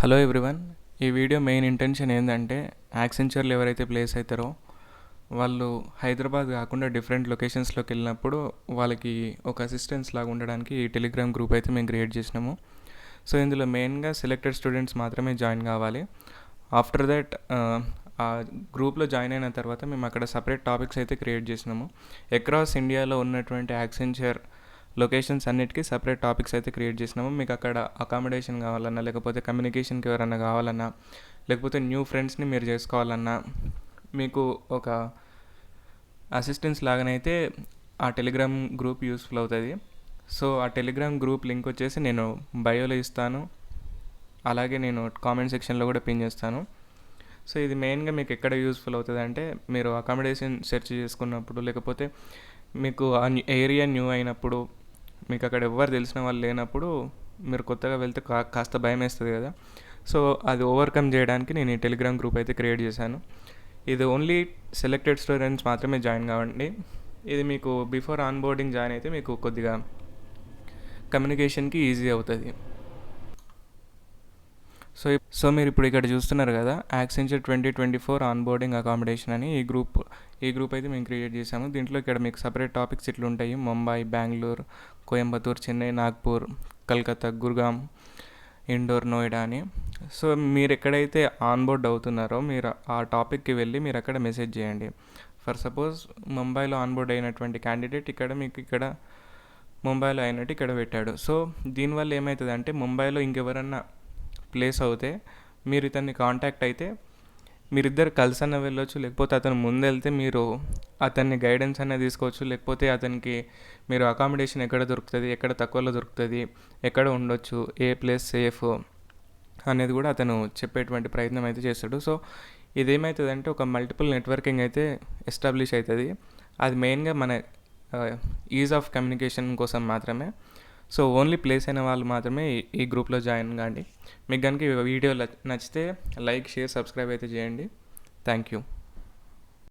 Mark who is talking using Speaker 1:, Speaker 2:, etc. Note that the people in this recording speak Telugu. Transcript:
Speaker 1: Hello everyone. ఈ వీడియో మెయిన్ ఇంటెన్షన్ ఏంటంటే యాక్సెంచర్లు ఎవరైతే ప్లేస్ అవుతారో వాళ్ళు హైదరాబాద్ కాకుండా డిఫరెంట్ లొకేషన్స్లోకి వెళ్ళినప్పుడు వాళ్ళకి ఒక అసిస్టెన్స్ లాగా ఉండడానికి ఈ టెలిగ్రామ్ గ్రూప్ అయితే మేము క్రియేట్ చేసినాము. సో ఇందులో మెయిన్గా సెలెక్టెడ్ స్టూడెంట్స్ మాత్రమే జాయిన్ కావాలి. ఆఫ్టర్ దట్ ఆ గ్రూప్లో జాయిన్ అయిన తర్వాత మేము అక్కడ సపరేట్ టాపిక్స్ అయితే క్రియేట్ చేసినాము. అక్రాస్ ఇండియాలో ఉన్నటువంటి యాక్సెంచర్ లొకేషన్స్ అన్నిటికీ సపరేట్ టాపిక్స్ అయితే క్రియేట్ చేసినాము. మీకు అక్కడ అకామిడేషన్ కావాలన్నా, లేకపోతే కమ్యూనికేషన్కి ఎవరైనా కావాలన్నా, లేకపోతే న్యూ ఫ్రెండ్స్ని మీరు చేసుకోవాలన్నా, మీకు ఒక అసిస్టెన్స్ లాగానైతే ఆ టెలిగ్రామ్ గ్రూప్ యూస్ఫుల్ అవుతుంది. సో ఆ టెలిగ్రామ్ గ్రూప్ లింక్ వచ్చేసి నేను బయోలో ఇస్తాను, అలాగే నేను కామెంట్ సెక్షన్లో కూడా పిన్ చేస్తాను. సో ఇది మెయిన్గా మీకు ఎక్కడ యూస్ఫుల్ అవుతుంది అంటే, మీరు అకామిడేషన్ సెర్చ్ చేసుకున్నప్పుడు, లేకపోతే మీకు ఆ ఏరియా న్యూ అయినప్పుడు, మీకు అక్కడ ఎవ్వరు తెలిసిన వాళ్ళు లేనప్పుడు, మీరు కొత్తగా వెళ్తే కాస్త భయం వేస్తుంది కదా. సో అది ఓవర్కమ్ చేయడానికి నేను ఈ టెలిగ్రామ్ గ్రూప్ అయితే క్రియేట్ చేశాను. ఇది ఓన్లీ సెలెక్టెడ్ స్టూడెంట్స్ మాత్రమే జాయిన్ కావండి. ఇది మీకు బిఫోర్ ఆన్ బోర్డింగ్ జాయిన్ అయితే మీకు కొద్దిగా కమ్యూనికేషన్కి ఈజీ అవుతుంది. సో మీరు ఇప్పుడు ఇక్కడ చూస్తున్నారు కదా, యాక్సెంచర్ 2024 ఆన్ బోర్డింగ్ అకామిడేషన్ అని ఈ గ్రూప్ అయితే మేము క్రియేట్ చేసాము. దీంట్లో ఇక్కడ మీకు సపరేట్ టాపిక్స్ ఇట్లా ఉంటాయి: ముంబై, బెంగళూరు, కోయంబత్తూర్, చెన్నై, నాగ్పూర్, కలకత్తా, గుర్గాం, ఇండోర్, నోయిడా అని. సో మీరు ఎక్కడైతే ఆన్ బోర్డ్ అవుతున్నారో మీరు ఆ టాపిక్కి వెళ్ళి మీరు అక్కడ మెసేజ్ చేయండి. ఫర్ సపోజ్ ముంబైలో ఆన్ బోర్డ్ అయినటువంటి క్యాండిడేట్ ఇక్కడ ముంబైలో అయినట్టు ఇక్కడ పెట్టాడు. సో దీనివల్ల ఏమవుతుంది అంటే, ముంబైలో ఇంకెవరన్నా ప్లేస్ అవుతే మీరు ఇతన్ని కాంటాక్ట్ అయితే మీరిద్దరు కలిసన్న వెళ్ళొచ్చు, లేకపోతే అతను ముందు వెళ్తే మీరు అతన్ని గైడెన్స్ అనేది తీసుకోవచ్చు, లేకపోతే అతనికి మీరు అకామిడేషన్ ఎక్కడ దొరుకుతుంది, ఎక్కడ తక్కువలో దొరుకుతుంది, ఎక్కడ ఉండొచ్చు, ఏ ప్లేస్ సేఫ్ అనేది కూడా అతను చెప్పేటువంటి ప్రయత్నం అయితే చేస్తాడు. సో ఇదేమవుతుందంటే ఒక మల్టిపుల్ నెట్వర్కింగ్ అయితే ఎస్టాబ్లిష్ అవుతుంది. అది మెయిన్గా మన ఈజ్ ఆఫ్ కమ్యూనికేషన్ కోసం మాత్రమే. సో ఓన్లీ ప్లేస్ అయిన వాళ్ళు మాత్రమే ఈ గ్రూప్లో జాయిన్ కాండి. మీకు కనుక ఈ వీడియో నచ్చితే లైక్, షేర్, సబ్స్క్రైబ్ అయితే చేయండి. Thank you.